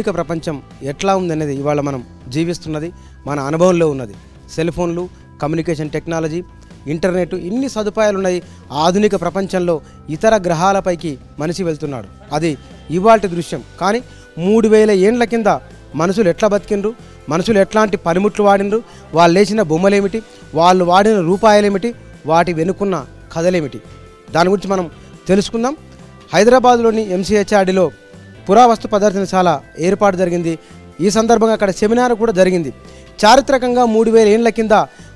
ఆధునిక ప్రపంచం ఎట్లా ఉందనేది ఇవాళ మనం జీవిస్తున్నది, మన అనుభవంలో ఉన్నది. సెల్ ఫోన్లు, కమ్యూనికేషన్ టెక్నాలజీ, ఇంటర్నెట్, ఇన్ని సదుపాయాలు ఉన్నాయి. ఆధునిక ప్రపంచంలో ఇతర గ్రహాలపైకి మనిషి వెళ్తున్నాడు. అది ఇవాల్టి దృశ్యం. కానీ 3000 ఏండ్ల కింద మనుషులు ఎట్లా బతికిండ్రు, మనుషులు ఎట్లాంటి పనిముట్లు వాడినరు, వాళ్ళు లేచిన బొమ్మలేమిటి, వాళ్ళు వాడిన రూపాయలేమిటి, వాటి వెనుకున్న కథలేమిటి, దాని గురించి మనం తెలుసుకుందాం. హైదరాబాద్లోని MCHRDలో పురావస్తు ప్రదర్శనశాల ఏర్పాటు జరిగింది. ఈ సందర్భంగా అక్కడ సెమినార్ కూడా జరిగింది. చారిత్రకంగా 3000 ఏండ్ల కింద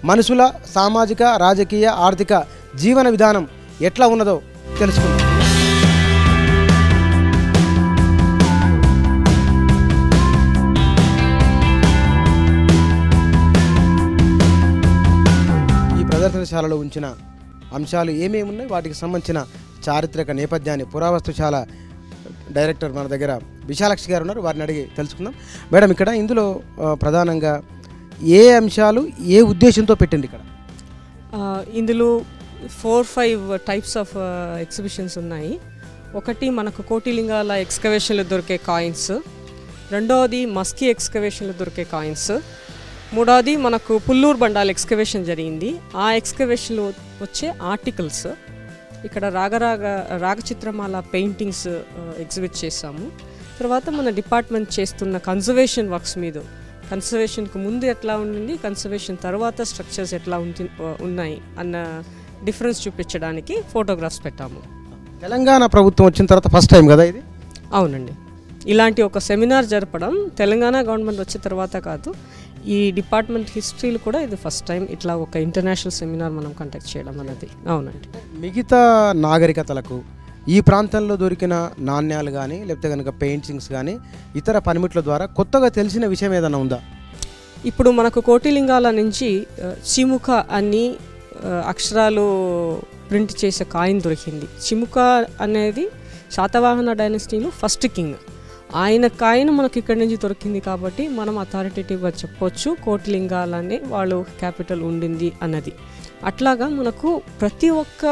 మనుషుల సామాజిక, రాజకీయ, ఆర్థిక జీవన విధానం ఎట్లా ఉన్నదో తెలుసుకుందాం. ఈ ప్రదర్శనశాలలో ఉంచిన అంశాలు ఏమేమి ఉన్నాయి, వాటికి సంబంధించిన చారిత్రక నేపథ్యాన్ని పురావస్తుశాల డైరెక్టర్ మన దగ్గర విశాలాక్షి గారు ఉన్నారు, వారిని అడిగి తెలుసుకుందాం. మేడం, ఇక్కడ ఇందులో ప్రధానంగా ఏ అంశాలు ఏ ఉద్దేశంతో పెట్టింది ఇక్కడ? ఇందులో 4-5 టైప్స్ ఆఫ్ ఎగ్జిబిషన్స్ ఉన్నాయి. ఒకటి మనకు కోటిలింగాల ఎక్స్కవేషన్లో దొరికే కాయిన్స్, రెండవది మస్కీ ఎక్స్కవేషన్లో దొరికే కాయిన్స్, మూడవది మనకు పుల్లూరు బండాల ఎక్స్కవేషన్ జరిగింది, ఆ ఎక్స్కవేషన్లో వచ్చే ఆర్టికల్స్. ఇక్కడ రాగచిత్రమాల పెయింటింగ్స్ ఎగ్జిబిట్ చేసాము. తర్వాత మన డిపార్ట్మెంట్ చేస్తున్న కన్జర్వేషన్ వర్క్స్ మీద, కన్సర్వేషన్కు ముందు ఎట్లా ఉండింది, కన్సర్వేషన్ తర్వాత స్ట్రక్చర్స్ ఎట్లా ఉన్నాయి అన్న డిఫరెన్స్ చూపించడానికి ఫోటోగ్రాఫ్స్ పెట్టాము. తెలంగాణ ప్రభుత్వం వచ్చిన తర్వాత ఫస్ట్ టైం కదా ఇది? అవునండి, ఇలాంటి ఒక సెమినార్ జరపడం తెలంగాణ గవర్నమెంట్ వచ్చిన తర్వాత కాదు, ఈ డిపార్ట్మెంట్ హిస్టరీలో కూడా ఇది ఫస్ట్ టైం ఇట్లా ఒక ఇంటర్నేషనల్ సెమినార్ మనం కండక్ట్ చేయడం అనేది. అవునండి, మిగతా నాగరికతలకు ఈ ప్రాంతంలో దొరికిన నాణ్యాలు కానీ లేకపోతే కనుక పెయింటింగ్స్ కానీ ఇతర పనిముట్ల ద్వారా కొత్తగా తెలిసిన విషయం ఏదైనా ఉందా? ఇప్పుడు మనకు కోటిలింగాల నుంచి చిముక అన్ని అక్షరాలు ప్రింట్ చేసే కాయిన్ దొరికింది. చిముక అనేది శాతవాహన డైనస్టీలో ఫస్ట్ కింగ్, ఆయన కాయిన్ మనకు ఇక్కడి నుంచి దొరికింది కాబట్టి మనం అథారిటేటివ్గా చెప్పొచ్చు కోటిలింగాలనే వాళ్ళు క్యాపిటల్ ఉండింది అన్నది. అట్లాగా మనకు ప్రతి ఒక్క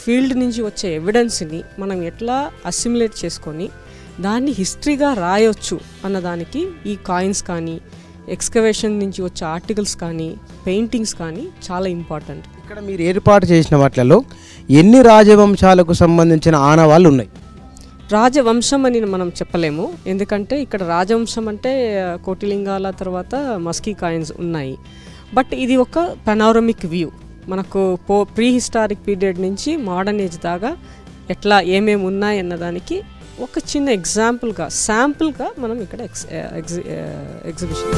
ఫీల్డ్ నుంచి వచ్చే ఎవిడెన్స్ని మనం ఎట్లా అసిమ్యులేట్ చేసుకొని దాన్ని హిస్టరీగా రాయొచ్చు అన్నదానికి ఈ కాయిన్స్ కానీ, ఎక్స్కవేషన్ నుంచి వచ్చే ఆర్టికల్స్ కానీ, పెయింటింగ్స్ కానీ చాలా ఇంపార్టెంట్. ఇక్కడ మీరు ఏర్పాటు చేసిన వాటిలలో ఎన్ని రాజవంశాలకు సంబంధించిన ఆనవాళ్ళు ఉన్నాయి? రాజవంశం అని మనం చెప్పలేము, ఎందుకంటే ఇక్కడ రాజవంశం అంటే కోటిలింగాల తర్వాత మస్కీ కాయిన్స్ ఉన్నాయి. బట్ ఇది ఒక పనారమిక్ వ్యూ, మనకు ప్రీ హిస్టారిక్ పీరియడ్ నుంచి మోడర్న్ ఏజ్ దాకా ఎట్లా ఏమేమి ఉన్నాయి అన్నదానికి ఒక చిన్న ఎగ్జాంపుల్గా, శాంపుల్గా మనం ఇక్కడ ఎగ్జిబిషన్.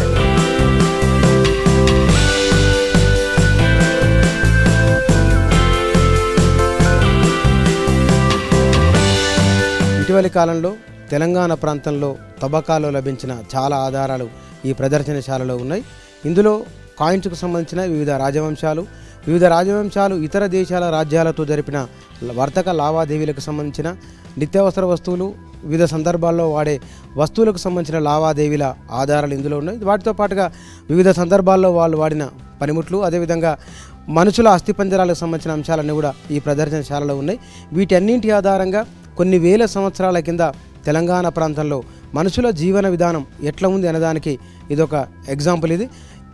ఇటీవలి కాలంలో తెలంగాణ ప్రాంతంలో తవ్వకాల్లో లభించిన చాలా ఆధారాలు ఈ ప్రదర్శనశాలలో ఉన్నాయి. ఇందులో కాయిన్స్కు సంబంధించిన వివిధ రాజవంశాలు ఇతర దేశాల రాజ్యాలతో జరిపిన వర్తక లావాదేవీలకు సంబంధించిన నిత్యావసర వస్తువులు, వివిధ సందర్భాల్లో వాడే వస్తువులకు సంబంధించిన లావాదేవీల ఆధారాలు ఇందులో ఉన్నాయి. వాటితో పాటుగా వివిధ సందర్భాల్లో వాళ్ళు వాడిన పనిముట్లు, అదేవిధంగా మనుషుల అస్థిపంజరాలకు సంబంధించిన అంశాలన్నీ కూడా ఈ ప్రదర్శనశాలలో ఉన్నాయి. వీటన్నింటి ఆధారంగా కొన్ని వేల సంవత్సరాల కింద తెలంగాణ ప్రాంతంలో మనుషుల జీవన విధానం ఎట్లా ఉంది అనేదానికి ఇదొక ఎగ్జాంపుల్. ఇది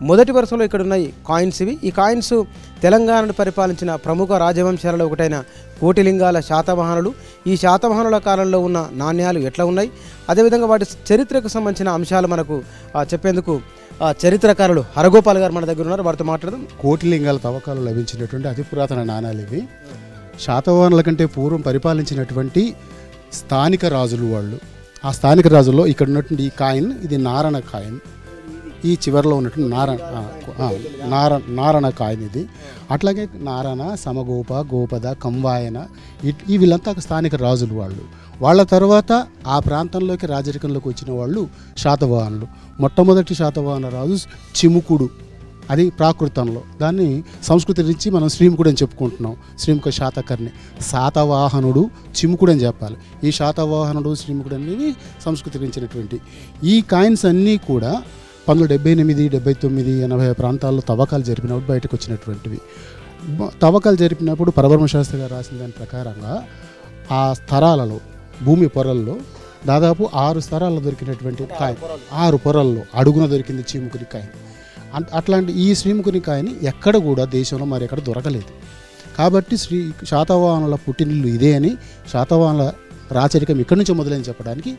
మొదటి వరుసలో ఇక్కడ ఉన్నాయి కాయిన్స్. ఈ కాయిన్స్ తెలంగాణను పరిపాలించిన ప్రముఖ రాజవంశాలలో ఒకటైన కోటిలింగాల శాతవాహనులు, ఈ శాతవాహనుల కాలంలో ఉన్న నాణ్యాలు ఎట్లా ఉన్నాయి, అదేవిధంగా వాటి చరిత్రకు సంబంధించిన అంశాలు మనకు చెప్పేందుకు చరిత్రకారులు హరగోపాల్ గారు మన దగ్గర ఉన్నారు, వారితో మాట్లాడదాం. కోటిలింగాల తవ్వకాలు లభించినటువంటి అతి పురాతన నాణాలు ఇవి. శాతవాహనుల కంటే పూర్వం పరిపాలించినటువంటి స్థానిక రాజులు వాళ్ళు. ఆ స్థానిక రాజుల్లో ఇక్కడ ఉన్నటువంటి ఈ కాయిన్, ఇది నారణ కాయిన్. ఈ చివరిలో ఉన్నటువంటి నారణ కాయిన్ ఇది. అట్లాగే నారణ, సమగోప, గోపద, కంవాయన, ఈ వీళ్ళంతా స్థానిక రాజులు వాళ్ళు. వాళ్ళ తర్వాత ఆ ప్రాంతంలోకి రాజరికంలోకి వచ్చిన వాళ్ళు శాతవాహనులు. మొట్టమొదటి శాతవాహన రాజు చిముకుడు, అది ప్రాకృతంలో. దాన్ని సంస్కృతి నుంచి మనం శ్రీముకుడు అని చెప్పుకుంటున్నాం. శ్రీముఖ శాతకర్ణి, శాతవాహనుడు, చిముకుడు అని చెప్పాలి. ఈ శాతవాహనుడు, శ్రీముకుడు అనేవి సంస్కృతించినటువంటి ఈ కాయిన్స్ అన్నీ కూడా 1978, 79, 80 ప్రాంతాల్లో తవ్వకాలు జరిపినప్పుడు బయటకు వచ్చినటువంటివి. తవ్వకాలు జరిపినప్పుడు పరబ్రహ్మ శాస్త్రి గారు రాసిన దాని ప్రకారంగా ఆ స్థరాలలో, భూమి పొరల్లో దాదాపు 6 స్తరాల్లో దొరికినటువంటి కాయిన్, 6 పొరల్లో అడుగున దొరికింది చీముకుని కాయిన్. అట్లాంటి ఈ శ్రీముకుని కాయిన్ ఎక్కడ కూడా దేశంలో మరి ఎక్కడ దొరకలేదు. కాబట్టి శాతవాహనుల పుట్టినిల్లు ఇదే అని, శాతవాహనుల రాచరికం ఇక్కడి నుంచి మొదలని చెప్పడానికి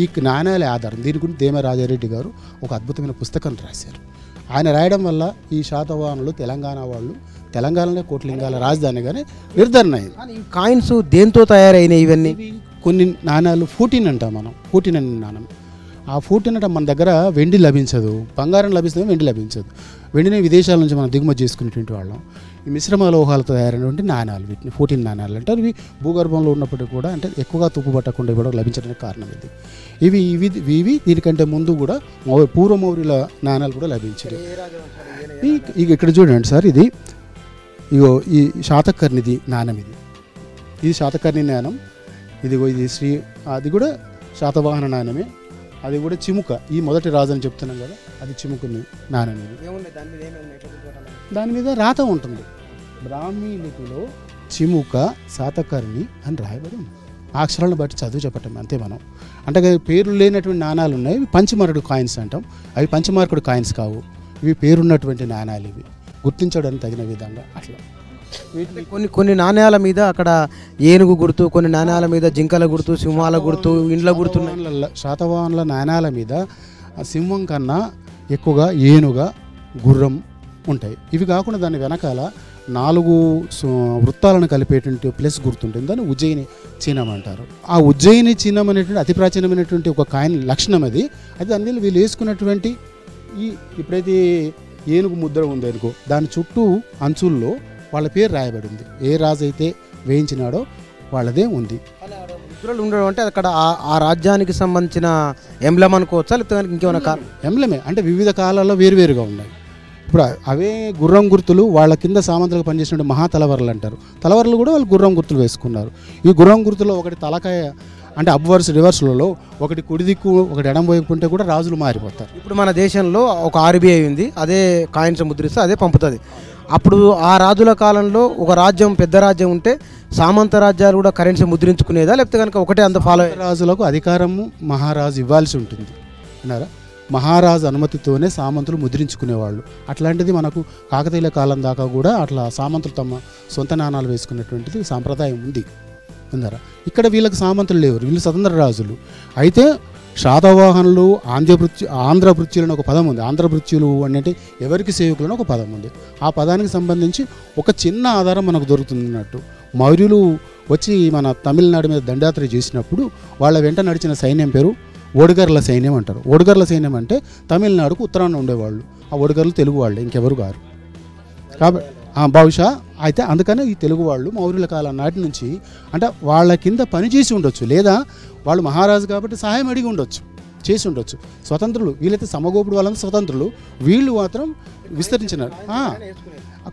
ఈ నాణ్యాలే ఆధారం. దీని గురించి దేమ రాజారెడ్డి గారు ఒక అద్భుతమైన పుస్తకం రాశారు. ఆయన రాయడం వల్ల ఈ శాతవాహనులు తెలంగాణ వాళ్ళు, తెలంగాణలో కోట్లింగాల రాజధానిగానే నిర్ధారణ అయింది. ఈ కాయిన్స్ దేంతో తయారైనాయి ఇవన్నీ? కొన్ని నాణ్యాలు 14 అంటాం మనం, 14 అనే నాణ్యం. ఆ 14 అంటే మన దగ్గర వెండి లభించదు, బంగారం లభిస్తుంది, వెండి లభించదు. వెండిని విదేశాల నుంచి మనం దిగుమతి చేసుకునేటువంటి వాళ్ళం. ఈ మిశ్రమ లోహాలతో తయారైనటువంటి నాణ్యాలు, వీటిని 14 నాణ్యాలు అంటారు. ఇవి భూగర్భంలో ఉన్నప్పటికీ కూడా అంటే ఎక్కువగా తుప్పు పట్టకుండా కూడా లభించడానికి కారణం ఇది. ఇవి దీనికంటే ముందు కూడా పూర్వ మౌర్యుల నాణ్యాలు కూడా లభించాయి. ఇక్కడ చూడండి సార్, ఇది ఇగో ఈ శాతకర్ణిది నాణ్యం, ఇది శాతకర్ణి నాణ్యం. ఇది అది కూడా శాతవాహన నాణ్యమే. అది కూడా చిముక, ఈ మొదటి రాజు అని చెప్తున్నాం కదా, అది చిముకుని నాణ్యం. దాని మీద రాత ఉంటుంది, బ్రాహ్మీ లిపిలో చిముక శాతకర్ణి అని రాయబడి ఉంది. ఆ అక్షరాలను బట్టి చదువు చెప్పటం అంతే. మనం అంటే పేర్లు లేనటువంటి నాణాలు ఉన్నాయి, ఇవి పంచమార్కుడు కాయిన్స్ అంటాం. అవి పంచమార్కుడు కాయిన్స్ కావు, ఇవి పేరున్నటువంటి నాణాలు. ఇవి గుర్తించడానికి తగిన విధంగా అట్లా కొన్ని నాణ్యాల మీద అక్కడ ఏనుగు గుర్తు, కొన్ని నాణ్యాల మీద జింకల గుర్తు, సింహాల గుర్తు, ఇండ్ల గుర్తు. శాతవాహనుల నాణ్యాల మీద సింహం కన్నా ఎక్కువగా ఏనుగ, గుర్రం ఉంటాయి. ఇవి కాకుండా దాని వెనకాల 4 వృత్తాలను కలిపేటువంటి ప్లస్ గుర్తుంటుంది, దాన్ని ఉజ్జయిని చిహ్నం అంటారు. ఆ ఉజ్జయిని చిహ్నం అనేటువంటి అతి ప్రాచీనమైనటువంటి ఒక కాయిన్ లక్షణం అది. అందులో వీళ్ళు వేసుకున్నటువంటి ఇప్పుడైతే ఏనుగు ముద్ర ఉంది అనుకో, దాని చుట్టూ అంచుల్లో వాళ్ళ పేరు రాయబడి ఉంది. ఏ రాజు అయితే వేయించినాడో వాళ్ళదే ఉంది. ముద్రలు ఉండడం అంటే అక్కడ ఆ రాజ్యానికి సంబంధించిన ఎంబ్లమ్ అనుకోవచ్చా, లేకపోతే ఇంకేమైనా కారణం? ఎంబ్లమే అంటే వివిధ కాలాల్లో వేరువేరుగా ఉన్నాయి. ఇప్పుడు అవే గుర్రం గుర్తులు, వాళ్ళ కింద సామంతులకు పనిచేసిన మహాతలవర్లు అంటారు. తలవర్లు కూడా వాళ్ళు గుర్రం గుర్తులు వేసుకున్నారు. ఈ గుర్రం గుర్తులో ఒకటి తలకాయ అంటే అప్వర్స్ రివర్స్లలో, ఒకటి కుడి దిక్కు, ఒకటి ఎడం వైపు ఉంటే కూడా రాజులు మారిపోతారు. ఇప్పుడు మన దేశంలో ఒక RBI ఉంది, అదే కాయిన్స్ ముద్రిస్తే అదే పంపుతుంది. అప్పుడు ఆ రాజుల కాలంలో ఒక రాజ్యం, పెద్ద రాజ్యం ఉంటే సామంత రాజ్యాలు కూడా కరెన్సీ ముద్రించుకునేదా, లేకపోతే కనుక ఒకటే అంత ఫాలో? రాజులకు అధికారము మహారాజు ఇవ్వాల్సి ఉంటుంది అన్నారా. మహారాజు అనుమతితోనే సామంతులు ముద్రించుకునేవాళ్ళు. అట్లాంటిది మనకు కాకతీయుల కాలం దాకా కూడా అట్లా సామంతులు తమ సొంత నాణాలు వేసుకునేటువంటిది సాంప్రదాయం ఉంది అన్నారా. ఇక్కడ వీళ్ళకి సామంతులు లేవు, వీళ్ళు స్వతంత్ర రాజులు. అయితే శాతవాహనులు ఆంధ్రభృత్యులని ఒక పదం ఉంది. ఆంధ్రభృత్యులు అంటే ఎవరికి సేవకులని ఒక పదం ఉంది. ఆ పదానికి సంబంధించి ఒక చిన్న ఆధారం మనకు దొరుకుతున్నట్టు, మౌర్యులు వచ్చి మన తమిళనాడు మీద దండయాత్ర చేసినప్పుడు వాళ్ళ వెంట నడిచిన సైన్యం పేరు ఓడిగర్ల సైన్యం అంటారు. ఓడిగర్ల సైన్యం అంటే తమిళనాడుకు ఉత్తరాన ఉండేవాళ్ళు. ఆ ఓడిగర్లు తెలుగు వాళ్ళు, ఇంకెవరు గారు. కాబట్టి బహుశా అయితే అందుకనే ఈ తెలుగు వాళ్ళు మౌర్యుల కాలం నాటి నుంచి అంటే వాళ్ళ కింద పనిచేసి ఉండొచ్చు, లేదా వాళ్ళు మహారాజు కాబట్టి సహాయం అడిగి ఉండొచ్చు, చేసి ఉండొచ్చు. స్వతంత్రులు వీళ్ళైతే సమగోపుడు వాళ్ళంతా స్వతంత్రులు, వీళ్ళు మాత్రం విస్తరించినారు.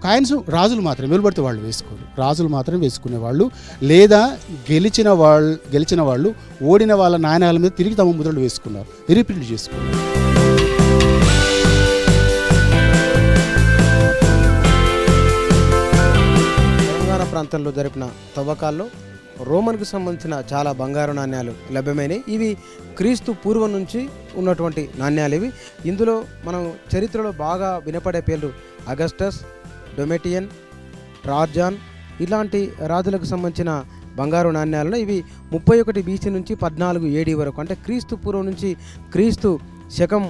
కాయిన్స్ రాజులు మాత్రం వెలువడితే వాళ్ళు వేసుకోరు, రాజులు మాత్రం వేసుకునేవాళ్ళు. లేదా గెలిచిన వాళ్ళు ఓడిన వాళ్ళ నాణ్యాల మీద తిరిగి తమ ముద్రలు వేసుకున్నారు, రీప్రింట్ చేసుకున్నారు. తెలంగాణ ప్రాంతంలో జరిపిన తవ్వకాల్లో రోమన్కు సంబంధించిన చాలా బంగారు నాణ్యాలు లభ్యమైనవి. ఇవి క్రీస్తు పూర్వం నుంచి ఉన్నటువంటి నాణ్యాలు ఇవి. ఇందులో మనం చరిత్రలో బాగా వినపడే పేర్లు అగస్టస్, డొమెటియన్, ట్రాజాన్ ఇలాంటి రాజులకు సంబంధించిన బంగారు నాణ్యాలను. ఇవి 31 BC నుంచి 14 AD వరకు, అంటే క్రీస్తు పూర్వం నుంచి క్రీస్తు శకం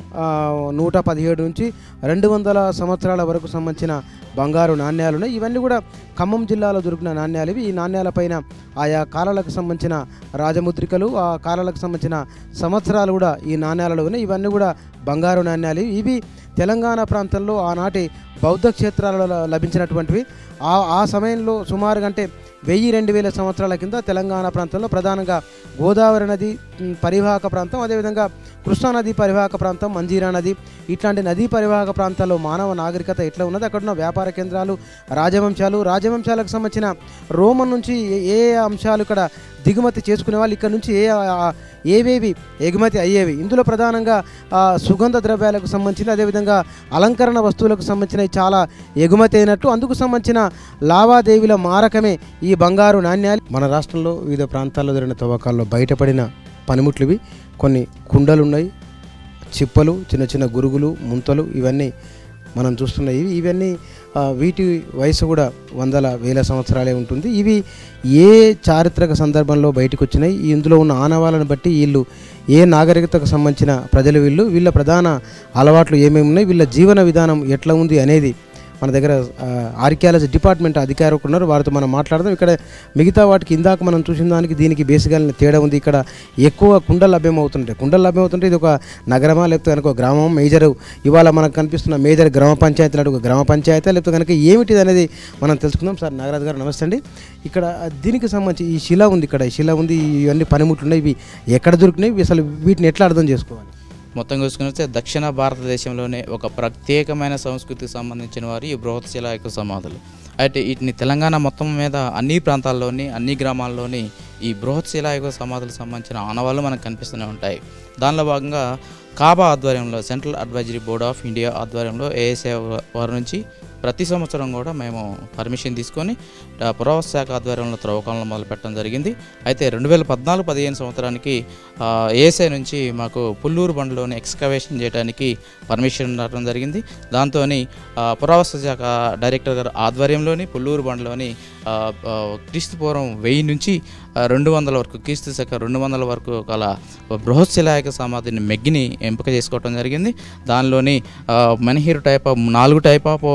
117 నుంచి 200 సంవత్సరాల వరకు సంబంధించిన బంగారు నాణ్యాలు ఉన్నాయి. ఇవన్నీ కూడా ఖమ్మం జిల్లాలో దొరికిన నాణ్యాలు ఇవి. ఈ నాణ్యాలపైన ఆయా కాలాలకు సంబంధించిన రాజముద్రికలు, ఆ కాలాలకు సంబంధించిన సంవత్సరాలు కూడా ఈ నాణ్యాలలో ఉన్నాయి. ఇవన్నీ కూడా బంగారు నాణ్యాలు. ఇవి తెలంగాణ ప్రాంతంలో ఆనాటి బౌద్ధ క్షేత్రాలలో లభించినటువంటివి. ఆ సమయంలో సుమారుగా అంటే 1000-2000 సంవత్సరాల కింద తెలంగాణ ప్రాంతంలో ప్రధానంగా గోదావరి నది పరివాహక ప్రాంతం, అదేవిధంగా కృష్ణానది పరివాహక ప్రాంతం, మంజీరా నది ఇట్లాంటి నదీ పరివాహక ప్రాంతాల్లో మానవ నాగరికత ఎట్లా ఉన్నది, అక్కడున్న వ్యాపార కేంద్రాలు, రాజవంశాలకు సంబంధించిన రోమన్ నుంచి ఏ అంశాలు ఇక్కడ దిగుమతి చేసుకునే వాళ్ళు, ఇక్కడ నుంచి ఏవేవి ఎగుమతి అయ్యేవి. ఇందులో ప్రధానంగా సుగంధ ద్రవ్యాలకు సంబంధించిన, అదేవిధంగా అలంకరణ వస్తువులకు సంబంధించినవి చాలా ఎగుమతి అయినట్టు, అందుకు సంబంధించిన లావాదేవీల మారకమే ఈ బంగారు నాణ్యాలు. మన రాష్ట్రంలో వివిధ ప్రాంతాల్లో జరిగిన తవ్వకాల్లో బయటపడిన పనిముట్లు ఇవి. కొన్ని కుండలు ఉన్నాయి, చిప్పలు, చిన్న చిన్న గురుగులు, ముంతలు ఇవన్నీ మనం చూస్తున్నాయి. ఇవన్నీ వీటి వయసు కూడా వందల వేల సంవత్సరాలే ఉంటుంది. ఇవి ఏ చారిత్రక సందర్భంలో బయటకు వచ్చినాయి, ఇందులో ఉన్న ఆనవాళ్ళను బట్టి వీళ్ళు ఏ నాగరికతకు సంబంధించిన ప్రజలు, వీళ్ళ ప్రధాన అలవాట్లు ఏమేమి ఉన్నాయి, వీళ్ళ జీవన విధానం ఎట్లా ఉంది అనేది మన దగ్గర ఆర్కియాలజీ డిపార్ట్మెంట్ అధికారులు ఉన్నారు, వారితో మనం మాట్లాడదాం. ఇక్కడ మిగతా వాటికి ఇందాక మనం చూసిన దానికి దీనికి బేసిక్గా తేడా ఉంది. ఇక్కడ ఎక్కువ కుండలు లభ్యమవుతుంటాయి. ఇది ఒక నగరమా లేకపోతే కనుక ఒక గ్రామం, మేజర్ ఇవాళ మనకు కనిపిస్తున్న మేజర్ గ్రామ పంచాయతీ లాంటి ఒక గ్రామ పంచాయతీ లేకపోతే కనుక ఏమిటిది అనేది మనం తెలుసుకుందాం. సార్ నాగరాజు గారు నమస్తే అండి. ఇక్కడ దీనికి సంబంధించి ఈ శిల ఉంది, ఇక్కడ ఈ శిల ఉంది, ఇవన్నీ పనిముట్లు ఉన్నాయి, ఇవి ఎక్కడ దొరికినాయి, అసలు వీటిని ఎట్లా అర్థం చేసుకోవాలి? మొత్తం చూసుకుని దక్షిణ భారతదేశంలోనే ఒక ప్రత్యేకమైన సంస్కృతికి సంబంధించిన వారు ఈ బృహత్ శిలాయుగ సమాధులు. అయితే వీటిని తెలంగాణ మొత్తం మీద అన్ని ప్రాంతాల్లోని అన్ని గ్రామాల్లోని ఈ బృహత్ శిలాయుగ సమాధులకు సంబంధించిన ఆనవాళ్ళు మనకు కనిపిస్తూనే ఉంటాయి. దానిలో భాగంగా కాబా ఆధ్వర్యంలో, central advisory board of India ఆధ్వర్యంలో ఏఎస్ఐ వారి నుంచి ప్రతి సంవత్సరం కూడా మేము పర్మిషన్ తీసుకొని పురావస్తు శాఖ ఆధ్వర్యంలో త్రవ్వకాలను మొదలుపెట్టడం జరిగింది. అయితే 2014-15 సంవత్సరానికి ఏఎస్ఐ నుంచి మాకు పుల్లూరు బండలోని ఎక్స్కవేషన్ చేయడానికి పర్మిషన్ రావడం జరిగింది. దాంతో పురావస్తు శాఖ డైరెక్టర్ గారు ఆధ్వర్యంలోని పుల్లూరు బండలోని క్రీస్తుపూర్వం 1000 నుంచి 200 వరకు, క్రీస్తు శక 200 వరకు గల బృహత్ శిలాయుగ సమాధిని మెగ్గిని ఎంపిక చేసుకోవడం జరిగింది. దానిలోని మెన్హీర్ టైప్ ఆఫ్ 4 టైప్ ఆఫ్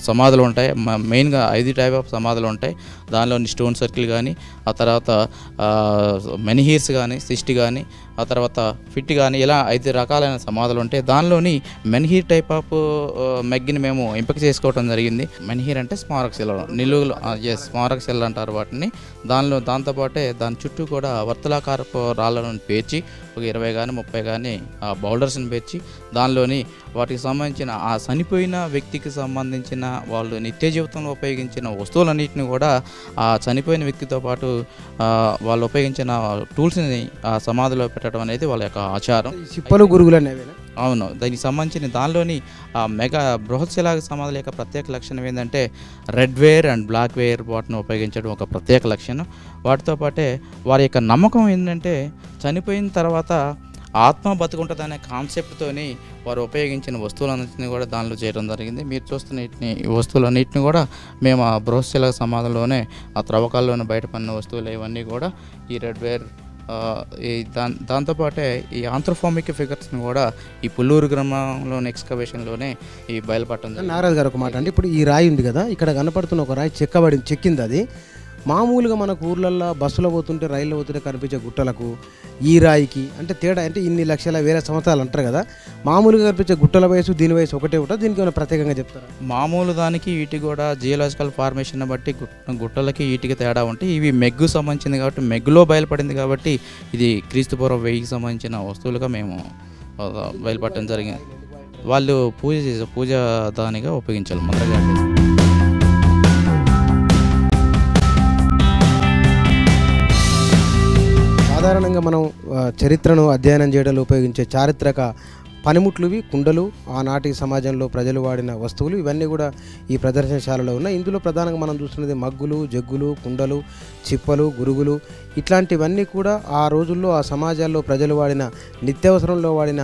సమాధులు ఉంటాయి, మెయిన్గా 5 టైప్ ఆఫ్ సమాధులు ఉంటాయి. దానిలోని స్టోన్ సర్కిల్ కానీ, ఆ తర్వాత మెన్హీర్స్ కానీ, సిస్ట్ కానీ, ఆ తర్వాత ఫిట్ కానీ, ఇలా 5 రకాలైన సమాధులు ఉంటాయి. దానిలోని మెన్హీర్ టైప్ ఆఫ్ మెగ్గిని మేము ఎంపిక చేసుకోవడం జరిగింది. మెన్హీర్ అంటే స్మారక శిలలు, నిలువులు, స్మారక శిలలు అంటారు వాటిని. దాంతోపాటే దాని చుట్టూ కూడా వర్తులాకారపు రాళ్ళను పేర్చి ఒక 20 కానీ 30 కానీ బౌల్డర్స్ని పేర్చి దానిలోని వాటికి సంబంధించిన ఆ చనిపోయిన వ్యక్తికి సంబంధించిన వాళ్ళు నిత్య జీవితంలో ఉపయోగించిన వస్తువులన్నింటినీ కూడా ఆ చనిపోయిన వ్యక్తితో పాటు వాళ్ళు ఉపయోగించిన టూల్స్ని ఆ సమాధిలో పెట్టడం అనేది వాళ్ళ యొక్క ఆచారం. చిప్పలు, గురుగులు అనేవి. అవును, దానికి సంబంధించిన దానిలోని మెగా బృహత్ శిలాయుగ సమాధుల యొక్క ప్రత్యేక లక్షణం ఏంటంటే red ware and black ware వాటిని ఉపయోగించడం ఒక ప్రత్యేక లక్షణం. వాటితో పాటే వారి యొక్క నమ్మకం ఏంటంటే చనిపోయిన తర్వాత ఆత్మ బతుకుంటుందనే కాన్సెప్ట్తోని వారు ఉపయోగించిన వస్తువులన్నింటినీ కూడా దానిలో చేయడం జరిగింది. మీరు చూస్తున్న ఈ వస్తువులన్నింటినీ కూడా మేము ఆ బృహత్ శిలాయుగ సమాధుల్లోనే ఆ త్రవ్వకాల్లోనే బయటపడిన వస్తువులు ఇవన్నీ కూడా ఈ రెడ్ వేర్, దాంతోపాటే ఈ ఆంథ్రోఫామిక్ ఫిగర్స్ని కూడా ఈ పుల్లూరు గ్రామంలోని ఎక్స్కవేషన్లోనే ఈ బయలుపడటం. నాగరాజు గారు ఒక మాట అండి, ఇప్పుడు ఈ రాయి ఉంది కదా, ఇక్కడ కనపడుతున్న ఒక రాయి చెక్కింది. అది మామూలుగా మనకు ఊర్లల్లో బస్సులో పోతుంటే, రైల్లో పోతుంటే కనిపించే గుట్టలకు ఈ రాయికి అంటే తేడా అంటే ఇన్ని లక్షల వేల సంవత్సరాలు అంటారు కదా, మామూలుగా కనిపించే గుట్టల వయసు దీని వయసు ఒకటే ఉంటుంది, దీనికి ఏమైనా ప్రత్యేకంగా చెప్తారా? మామూలు దానికి వీటికి కూడా జియోలాజికల్ ఫార్మేషన్ బట్టి గుట్టలకి వీటికి తేడా ఉంటాయి. ఇవి మెగ్గు సంబంధించింది కాబట్టి, మెగ్గులో బయలుపడింది కాబట్టి ఇది క్రీస్తుపూర్వం 1000కి సంబంధించిన వస్తువులుగా మేము బయలుపడటం జరిగింది. వాళ్ళు పూజ దానిగా ఉపయోగించాలి మొదలుగా. సాధారణంగా మనం చరిత్రను అధ్యయనం చేయడంలో ఉపయోగించే చారిత్రక పనిముట్లు ఇవి, కుండలు, ఆనాటి సమాజంలో ప్రజలు వాడిన వస్తువులు, ఇవన్నీ కూడా ఈ ప్రదర్శనశాలలో ఉన్నాయి. ఇందులో ప్రధానంగా మనం చూస్తున్నది మగ్గులు, జగ్గులు, కుండలు, చిప్పలు, గురుగులు, ఇట్లాంటివన్నీ కూడా ఆ రోజుల్లో ఆ సమాజాల్లో ప్రజలు వాడిన నిత్యావసరంలో వాడిన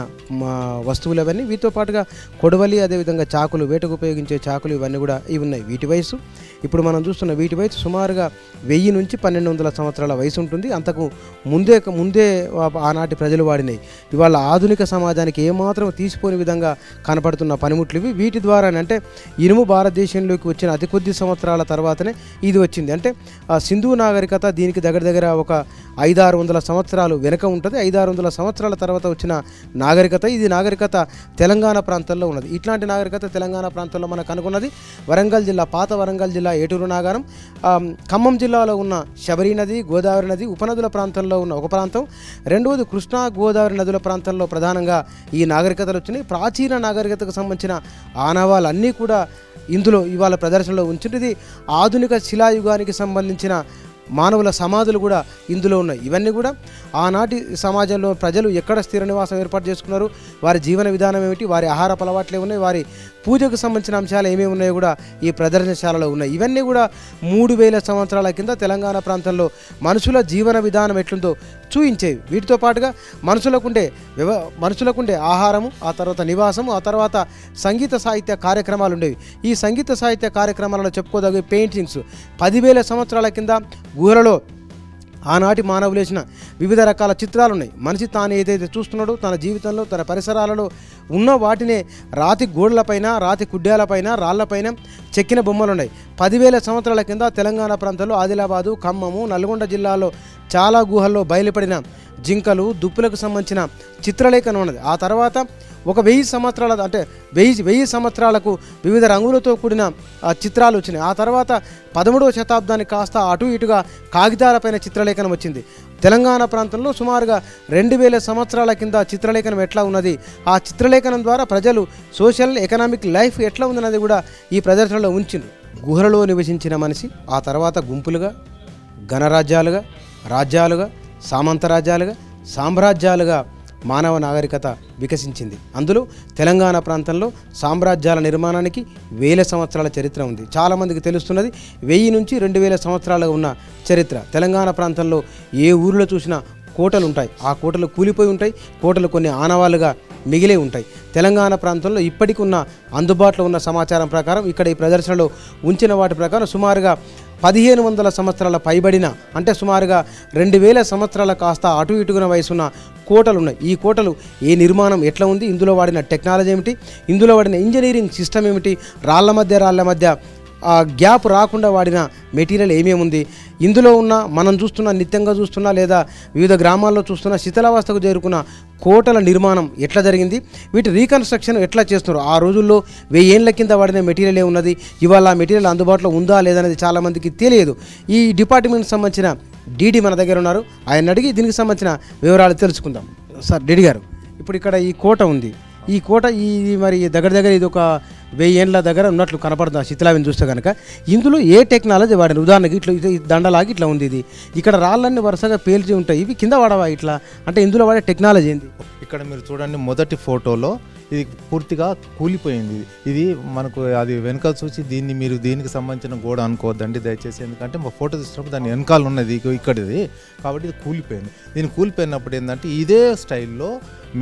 వస్తువులు అవన్నీ. వీటితో పాటుగా కొడవలి, అదేవిధంగా చాకులు, వేటకు ఉపయోగించే చాకులు, ఇవన్నీ కూడా ఇవి ఉన్నాయి. వీటి వయసు ఇప్పుడు మనం చూస్తున్న వీటి వయసు సుమారుగా 1000 నుంచి 1200 సంవత్సరాల వయసు ఉంటుంది. అంతకు ముందే ఆనాటి ప్రజలు వాడినాయి. ఇవాళ ఆధునిక సమాజానికి ఏమాత్రం తీసిపోని విధంగా కనపడుతున్న పనిముట్లు ఇవి. వీటి ద్వారానే అంటే ఇనుము భారతదేశంలోకి వచ్చిన అతి కొద్ది సంవత్సరాల తర్వాతనే ఇది వచ్చింది. అంటే సింధు నాగరికత దీనికి దగ్గర ఒక 500-600 సంవత్సరాలు వెనక ఉంటుంది. 500-600 సంవత్సరాల తర్వాత వచ్చిన నాగరికత, ఇది నాగరికత తెలంగాణ ప్రాంతంలో ఉన్నది. ఇట్లాంటి నాగరికత తెలంగాణ ప్రాంతంలో మనకు అనుకున్నది వరంగల్ జిల్లా, పాత వరంగల్ జిల్లా ఏటూరు నాగారం, ఖమ్మం జిల్లాలో ఉన్న శబరి నది, గోదావరి నది ఉపనదుల ప్రాంతంలో ఉన్న ఒక ప్రాంతం, రెండవది కృష్ణా గోదావరి నదుల ప్రాంతంలో ప్రధానంగా ఈ నాగరికతలు వచ్చినాయి. ప్రాచీన నాగరికతకు సంబంధించిన ఆనవాళ్ళన్నీ కూడా ఇందులో ఇవాళ ప్రదర్శనలో ఉంచింది. ఇది ఆధునిక శిలాయుగానికి సంబంధించిన మానవుల సమాధులు కూడా ఇందులో ఉన్నాయి. ఇవన్నీ కూడా ఆనాటి సమాజంలో ప్రజలు ఎక్కడ స్థిర నివాసం ఏర్పాటు చేసుకున్నారు, వారి జీవన విధానం ఏమిటి, వారి ఆహారపు అలవాట్లు ఉన్నాయి, వారి పూజకు సంబంధించిన అంశాలు ఏమేమి ఉన్నాయో కూడా ఈ ప్రదర్శనశాలలో ఉన్నాయి. ఇవన్నీ కూడా 3000 సంవత్సరాల కింద తెలంగాణ ప్రాంతంలో మనుషుల జీవన విధానం ఎట్లుందో చూయించేవి. వీటితో పాటుగా మనుషులకుండే ఆహారము, ఆ తర్వాత నివాసము, ఆ తర్వాత సంగీత సాహిత్య కార్యక్రమాలు ఉండేవి. ఈ సంగీత సాహిత్య కార్యక్రమాలలో చెప్పుకోదగ్గ పెయింటింగ్స్ 10,000 సంవత్సరాల కింద గుహలలో ఆనాటి మానవులు వేసిన వివిధ రకాల చిత్రాలు ఉన్నాయి. మనిషి తాను ఏదైతే చూస్తున్నాడో తన జీవితంలో తన పరిసరాలలో ఉన్న వాటినే రాతి గోడలపైన, రాతి కుడ్యాలపైన, రాళ్లపైన చెక్కిన బొమ్మలు ఉన్నాయి. 10,000 సంవత్సరాల కింద తెలంగాణ ప్రాంతంలో ఆదిలాబాదు, ఖమ్మము, నల్గొండ జిల్లాలో చాలా గుహల్లో బయలుపడిన జింకలు, దుప్పులకు సంబంధించిన చిత్రలేఖనం ఉన్నది. ఆ తర్వాత ఒక 1000 సంవత్సరాల అంటే 1000 సంవత్సరాలకు వివిధ రంగులతో కూడిన చిత్రాలు వచ్చినాయి. ఆ తర్వాత 13వ శతాబ్దానికి కాస్త అటు ఇటుగా కాగితాలపైన చిత్రలేఖనం వచ్చింది. తెలంగాణ ప్రాంతంలో సుమారుగా 2000 సంవత్సరాల కింద చిత్రలేఖనం ఎట్లా ఉన్నది, ఆ చిత్రలేఖనం ద్వారా ప్రజలు సోషల్ ఎకనామిక్ లైఫ్ ఎట్లా ఉందన్నది కూడా ఈ ప్రదర్శనలో ఉంచింది. గుహలలో నివసించిన మనిషి ఆ తర్వాత గుంపులుగా, గణరాజ్యాలుగా, రాజ్యాలుగా, సామంత రాజ్యాలుగా, సామ్రాజ్యాలుగా మానవ నాగరికత వికసించింది. అందులో తెలంగాణ ప్రాంతంలో సామ్రాజ్యాల నిర్మాణానికి 1000 సంవత్సరాల చరిత్ర ఉంది. చాలామందికి తెలుస్తున్నది 1000 నుంచి 2000 సంవత్సరాలుగా ఉన్న చరిత్ర. తెలంగాణ ప్రాంతంలో ఏ ఊరిలో చూసినా కోటలు ఉంటాయి. ఆ కోటలు కూలిపోయి ఉంటాయి, కోటలు కొన్ని ఆనవాళ్ళుగా మిగిలే ఉంటాయి. తెలంగాణ ప్రాంతంలో ఇప్పటికి ఉన్న అందుబాటులో ఉన్న సమాచారం ప్రకారం ఇక్కడ ఈ ప్రదర్శనలో ఉంచిన వాటి ప్రకారం సుమారుగా 1500 సంవత్సరాల పైబడిన అంటే సుమారుగా 2000 సంవత్సరాల కాస్త అటు ఇటుగున వయసున్న కోటలు ఉన్నాయి. ఈ కోటలు ఏ నిర్మాణం ఎట్లా ఉంది, ఇందులో వాడిన టెక్నాలజీ ఏమిటి, ఇందులో వాడిన ఇంజనీరింగ్ సిస్టమ్ ఏమిటి, రాళ్ల మధ్య గ్యాప్ రాకుండా వాడిన మెటీరియల్ ఏమేమి ఉంది, ఇందులో ఉన్న మనం చూస్తున్న నిత్యంగా చూస్తున్నా లేదా వివిధ గ్రామాల్లో చూస్తున్న శిథిలావస్థకు చేరుకున్న కోటల నిర్మాణం ఎట్లా జరిగింది, వీటి రీకన్స్ట్రక్షన్ ఎట్లా చేస్తున్నారు, ఆ రోజుల్లో 1000 ఏళ్ల కింద వాడిన మెటీరియల్ ఏమున్నది, ఇవాళ ఆ మెటీరియల్ అందుబాటులో ఉందా లేదనేది చాలామందికి తెలియదు. ఈ డిపార్ట్మెంట్కి సంబంధించిన డీడీ మన దగ్గర ఉన్నారు, ఆయన అడిగి దీనికి సంబంధించిన వివరాలు తెలుసుకుందాం. సార్ డీడీ గారు, ఇప్పుడు ఇక్కడ ఈ కోట ఉంది, ఈ కోట మరి దగ్గర ఇది ఒక 1000 ఏళ్ళ దగ్గర ఉన్నట్లు కనపడుతుంది ఆ శిథిలావిని చూస్తే కనుక. ఇందులో ఏ టెక్నాలజీ వాడిన, ఉదాహరణకి ఇట్లా దండలాగి ఇట్లా ఉంది, ఇది ఇక్కడ రాళ్ళన్నీ వరుసగా పేల్చి ఉంటాయి, ఇవి కింద వాడవా ఇట్లా అంటే ఇందులో వాడే టెక్నాలజీ ఏంది? ఇక్కడ మీరు చూడండి, మొదటి ఫోటోలో ఇది పూర్తిగా కూలిపోయింది. ఇది మనకు అది వెనకాల చూసి మీరు దీనికి సంబంధించిన గోడ అనుకోవద్దండి దయచేసి, ఎందుకంటే మా ఫోటో తీసినప్పుడు దాని వెనకాల ఉన్నది ఇక్కడిది కాబట్టి ఇది కూలిపోయింది. దీన్ని కూలిపోయినప్పుడు ఏంటంటే ఇదే స్టైల్లో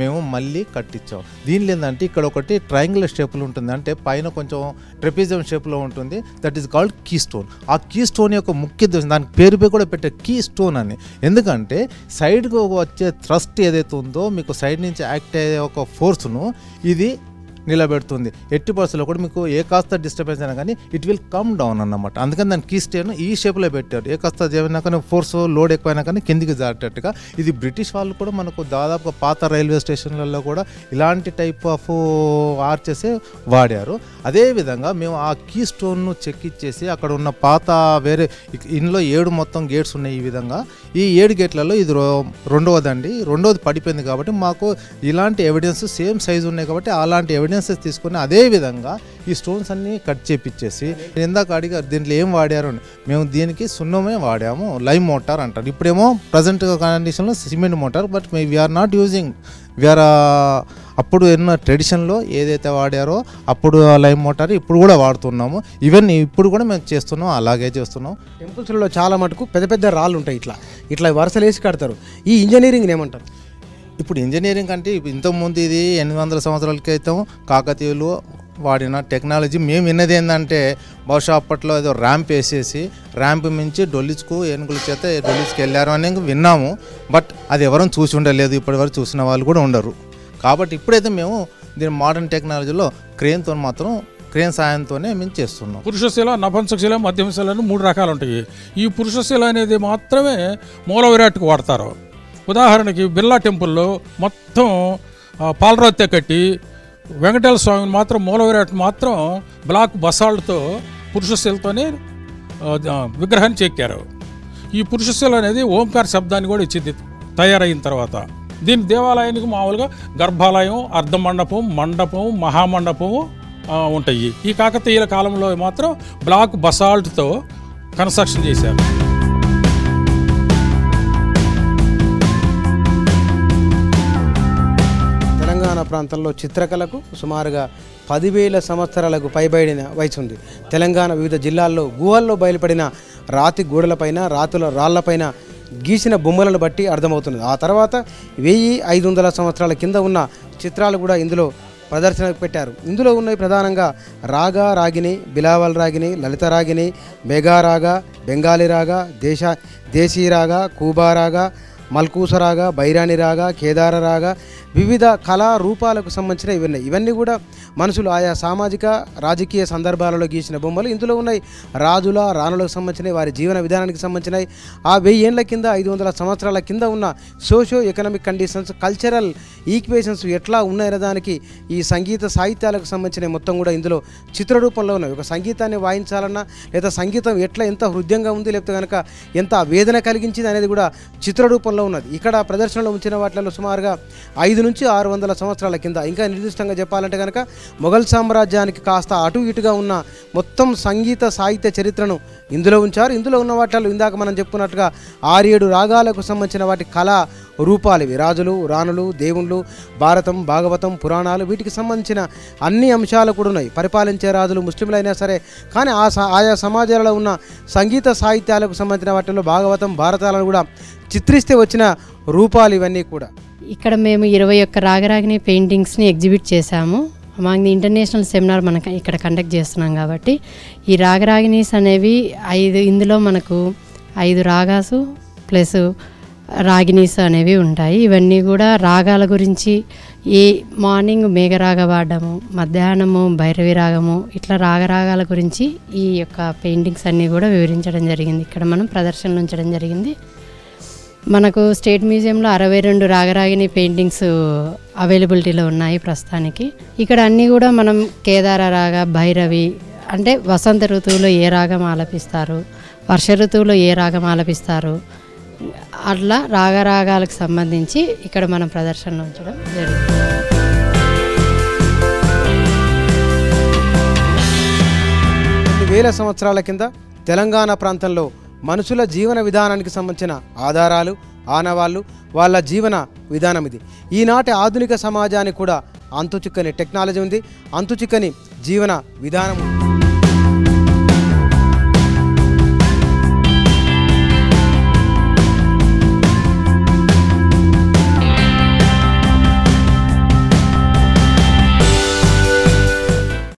మేము మళ్ళీ కట్టించాం. దీనిలో ఏంటంటే ఇక్కడ ఒకటి ట్రయాంగులర్ షేప్లో ఉంటుంది, అంటే పైన కొంచెం ట్రెపిజం షేప్లో ఉంటుంది, that is called keystone. ఆ కీ స్టోన్ యొక్క ముఖ్య ఉద్దేశం, దానికి పేరు కూడా పెట్టే కీ స్టోన్ అని, ఎందుకంటే సైడ్కు వచ్చే థ్రస్ట్ ఏదైతే ఉందో మీకు సైడ్ నుంచి యాక్ట్ అయ్యే ఒక ఫోర్స్ను ఇది నిలబెడుతుంది. ఎట్టి పరిస్థితుల్లో కూడా మీకు ఏ కాస్త డిస్టర్బెన్స్ అయినా కానీ ఇట్ విల్ కమ్ డౌన్ అన్నమాట. అందుకని దాని కీ స్టోన్ ఈ షేప్లో పెట్టారు. ఏ కాస్త ఏమైనా కానీ ఫోర్స్ లోడ్ ఎక్కువైనా కానీ కిందికి జారేటట్టుగా. ఇది బ్రిటిష్ వాళ్ళు కూడా మనకు దాదాపుగా పాత రైల్వే స్టేషన్లలో కూడా ఇలాంటి టైప్ ఆఫ్ ఆర్చెస్ వాడారు. అదేవిధంగా మేము ఆ కీ స్టోన్ను చెక్కిచ్చేసి అక్కడ ఉన్న పాత వేరే ఇందులో 7 మొత్తం గేట్స్ ఉన్నాయి. ఈ విధంగా ఈ 7 గేట్లలో ఇది రెండవది పడిపోయింది కాబట్టి మాకు ఇలాంటి ఎవిడెన్స్ సేమ్ సైజు ఉన్నాయి కాబట్టి అలాంటి ఎవిడెన్సెస్ తీసుకొని అదే విధంగా ఈ స్టోన్స్ అన్ని కట్ చేపించేసి ఇందాక అడిగారు దీంట్లో ఏం వాడారు అని. మేము దీనికి సున్నమే వాడాము, లైమ్ మోటార్ అంటారు. ఇప్పుడేమో ప్రజెంట్ కండిషన్లో cement mortar, but we are not using, అప్పుడు ఎన్న ట్రెడిషన్లో ఏదైతే వాడారో అప్పుడు లైమ్ మోటార్ ఇప్పుడు కూడా వాడుతున్నాము. ఈవెన్ ఇప్పుడు కూడా మేము చేస్తున్నాం, అలాగే చేస్తున్నాం. టెంపుల్స్లో చాలా మటుకు పెద్ద రాళ్ళు ఉంటాయి, ఇట్లా వరుసలు వేసి కడతారు. ఈ ఇంజనీరింగ్ ఏమంటారు? ఇప్పుడు ఇంజనీరింగ్ అంటే ఇంతకుముందు ఇది 800 సంవత్సరాల క్రితం కాకతీయులు వాడిన టెక్నాలజీ. మేము విన్నది ఏంటంటే బహుశా అప్పట్లో ఏదో ర్యాంప్ వేసేసి ర్యాంప్ మించి ఏనుగుల చేత డొల్లిచ్కి వెళ్ళారు అని విన్నాము. బట్ అది ఎవరూ చూసి ఉండలేదు, ఇప్పటివరకు చూసిన వాళ్ళు కూడా ఉండరు. కాబట్టి ఇప్పుడైతే మేము దీని మోడర్న్ టెక్నాలజీలో క్రేన్ సాయంతోనే మేము చేస్తున్నాం. పురుషశిల, నపుంసకశిల, మధ్యమశిల అని 3 రకాలు ఉంటాయి. ఈ పురుషశిల అనేది మాత్రమే మూల విరాట్కు వాడతారు. ఉదాహరణకి బిర్లా టెంపుల్లో మొత్తం పాలరాతితో కట్టి వెంకటేశ్వర స్వామిని మాత్రం మూల విరాట్ మాత్రం బ్లాక్ బసాల్ట్తో పురుషశిలతోనే విగ్రహాన్ని చెక్కారు. ఈ పురుషశిల అనేది ఓంకార శబ్దాన్ని కూడా ఇచ్చింది తయారైన తర్వాత. దీని దేవాలయానికి మామూలుగా గర్భాలయం, అర్ధమండపం, మండపం, మహామండపము ఉంటాయి. ఈ కాకతీయుల కాలంలో మాత్రం బ్లాక్ బసాల్ట్తో కన్స్ట్రక్షన్ చేశారు. ప్రాంతంలో చిత్రకళకు సుమారుగా 10,000 సంవత్సరాలకు పైబడిన వయసు ఉంది. తెలంగాణ వివిధ జిల్లాల్లో గుహల్లో బయలుపడిన రాతి గోడలపైన రాళ్లపైన గీసిన బొమ్మలను బట్టి అర్థమవుతున్నది. ఆ తర్వాత 1500 సంవత్సరాల కింద ఉన్న చిత్రాలు కూడా ఇందులో ప్రదర్శనకు పెట్టారు. ఇందులో ఉన్నాయి ప్రధానంగా రాగా రాగిని, బిలావల్ రాగిని, లలిత రాగిని, మెగా రాగా, బెంగాలీ రాగా, దేశీ రాగా, కూబా రాగా, మల్కూస రాగా, బైరాణి రాగా, కేదార రాగా, వివిధ కళా రూపాలకు సంబంధించిన ఇవన్నీ కూడా మనుషులు ఆయా సామాజిక రాజకీయ సందర్భాలలో గీసిన బొమ్మలు. ఇందులో ఉన్నాయి రాజుల రాణులకు సంబంధించినవి, వారి జీవన విధానానికి సంబంధించినవి. ఆ 1000 ఏళ్ల కింద 500 సంవత్సరాల కింద ఉన్న socio economic conditions, cultural equations ఎట్లా ఉన్నాయనే దానికి ఈ సంగీత సాహిత్యాలకు సంబంధించిన మొత్తం కూడా ఇందులో చిత్ర రూపంలో ఉన్నాయి. ఒక సంగీతాన్ని వాయించాలన్నా లేదా సంగీతం ఎంత హృదయంగా ఉంది, లేకపోతే కనుక ఎంత వేదన కలిగించింది అనేది కూడా చిత్ర రూపంలో ఉన్నది. ఇక్కడ ప్రదర్శనలో ఉంచిన వాటిలో సుమారుగా 5 నుంచి 600 సంవత్సరాల కింద, ఇంకా నిర్దిష్టంగా చెప్పాలంటే కనుక మొఘల్ సామ్రాజ్యానికి కాస్త అటు ఇటుగా ఉన్న మొత్తం సంగీత సాహిత్య చరిత్రను ఇందులో ఉంచారు. ఇందులో ఉన్న వాటిలో ఇందాక మనం చెప్పుకున్నట్టుగా 6-7 రాగాలకు సంబంధించిన వాటి కళా రూపాలు ఇవి. రాజులు, రాణులు, దేవుళ్ళు, భారతం, భాగవతం, పురాణాలు, వీటికి సంబంధించిన అన్ని అంశాలు కూడా ఉన్నాయి. పరిపాలించే రాజులు ముస్లింలైనా సరే, కానీ ఆయా సమాజాలలో ఉన్న సంగీత సాహిత్యాలకు సంబంధించిన వాటిలో భాగవతం, భారతాలను కూడా చిత్రిస్తే వచ్చిన రూపాలు ఇవన్నీ కూడా. ఇక్కడ మేము 21 రాగరాగిని పెయింటింగ్స్ని ఎగ్జిబిట్ చేశాము. మాకు ఇంటర్నేషనల్ సెమినార్ మనకు ఇక్కడ కండక్ట్ చేస్తున్నాం కాబట్టి ఈ రాగరాగినీస్ అనేవి 5, ఇందులో మనకు 5 రాగాసు ప్లస్ రాగినీస్ అనేవి ఉంటాయి. ఇవన్నీ కూడా రాగాల గురించి మార్నింగ్ మేఘరాగ వాడము, మధ్యాహ్నము భైరవి రాగము, ఇట్లా రాగరాగాల గురించి ఈ యొక్క పెయింటింగ్స్ అన్నీ కూడా వివరించడం జరిగింది. ఇక్కడ మనం ప్రదర్శనలు ఉంచడం జరిగింది. మనకు స్టేట్ మ్యూజియంలో 62 రాగరాగిని పెయింటింగ్స్ అవైలబిలిటీలో ఉన్నాయి ప్రస్తుతానికి. ఇక్కడ అన్నీ కూడా మనం కేదార రాగ, భైరవి అంటే వసంత ఋతువులో ఏ రాగం ఆలపిస్తారు, వర్ష ఋతువులో ఏ రాగం ఆలపిస్తారు, అట్లా రాగరాగాలకు సంబంధించి ఇక్కడ మనం ప్రదర్శనలు ఉంచడం జరిగింది. వేల సంవత్సరాల కింద తెలంగాణ ప్రాంతంలో మనుషుల జీవన విధానానికి సంబంధించిన ఆధారాలు, ఆనవాళ్ళు, వాళ్ళ జీవన విధానం ఇది. ఈనాటి ఆధునిక సమాజానికి కూడా అంతుచిక్కని టెక్నాలజీ ఉంది, అంతుచిక్కని జీవన విధానం ఉంది.